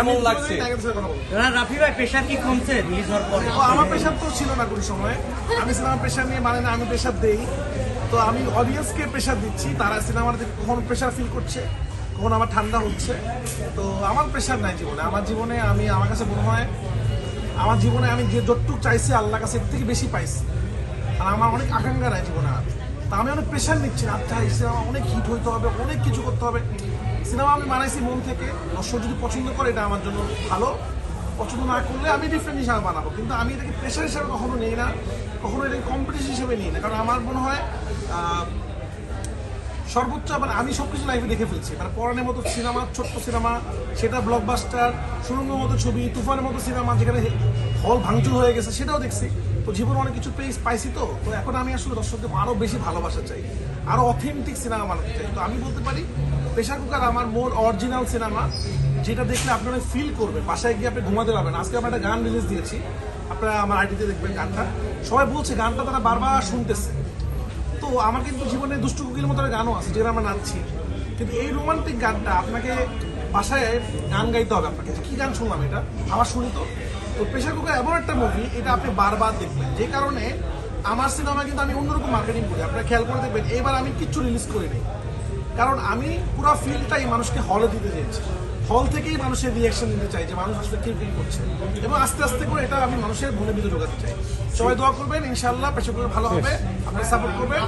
কেমন লাগছে? রাফি ভাই প্রেশার কি কমছে রিলিজ হওয়ার পরে? আমার প্রেশার তো ছিল না কোনো সময়। আমি সিনেমা প্রেশার নিয়ে মানে না, আমি প্রেশার দেই। তো আমি অডিয়েন্সকে প্রেশার দিচ্ছি, তারা সিনেমার কখন প্রেশার ফিল করছে, কখন আমার ঠান্ডা হচ্ছে। তো আমার প্রেশার নাই জীবনে। আমার জীবনে আমার কাছে মনে হয় আমার জীবনে আমি যে যতটুকু চাইছি আল্লাহর কাছে এর থেকে বেশি পাইছি। আর আমার অনেক আকাঙ্ক্ষা নাই জীবনে। আর তা আমি অনেক প্রেশার নিচ্ছি না, আচ্ছা এই সিনেমা অনেক হিট হইতে হবে, অনেক কিছু করতে হবে। সিনেমা আমি বানাইছি মন থেকে, দর্শক যদি পছন্দ করে এটা আমার জন্য ভালো, পছন্দ না করলে আমি ডিফারেন্ট হিসাবে বানাবো। কিন্তু আমি এটাকে প্রেশার হিসাবে কখনো নিই না, কখনো এটাকে কম্পিটিশন হিসেবে নিই না। কারণ আমার মনে হয় সর্বোচ্চ আমি সব কিছু লাইভে দেখে ফেলছি। মানে পরাণের মতো সিনেমা, ছোট্ট সিনেমা, সেটা ব্লকবাস্টার, সুরঙ্গের মতো ছবি, তুফানের মতো সিনেমা যেখানে হল ভাঙচুর হয়ে গেছে সেটাও দেখছি। তো জীবনে অনেক কিছু পাইছি। তো এখন আমি আসলে দর্শকদের আরও বেশি ভালোবাসা চাই, আরও অথেন্টিক সিনেমা বানাতে চাই। তো আমি বলতে পারি প্রেশার কুকার আমার মোর অরিজিনাল সিনেমা, যেটা দেখলে আপনারা ফিল করবেন, বাসায় গিয়ে আপনি ঘুমাতে পারবেন। আজকে আমরা একটা গান রিলিজ দিয়েছি, আপনারা আমার আইডিতে দেখবেন গানটা। সবাই বলছে গানটা তারা বারবার শুনতেছে। তো আমার কিন্তু জীবনে দুষ্টু কুকির মতো একটা গানও আছে যেটা আমরা নাচছি। কিন্তু এই রোমান্টিক গানটা আপনাকে বাসায় গান গাইতে হবে আপনাকে, কি গান শুনলাম এটা আবার শুনি। তো প্রেশার কুকার এমন একটা মুভি, এটা আপনি বারবার দেখবেন। যে কারণে আমার সিনেমা কিন্তু আমি অন্যরকম মার্কেটিং করি, আপনারা খেয়াল করে দেখবেন। এবার আমি কিচ্ছু রিলিজ করিনি, কারণ আমি পুরো ফিলটাই মানুষকে হলে দিতে চেয়েছি। হল থেকেই মানুষের রিয়াকশন নিতে চাই যে মানুষ আসলে কি ফিল করছে, এবং আস্তে আস্তে করে এটা আমি মানুষের মনের ভিতরে ঢোকাতে চাই। সবাই দোয়া করবেন, ইনশাআল্লাহ প্রেশার কুকার ভালো হবে, আপনি সাপোর্ট করবেন।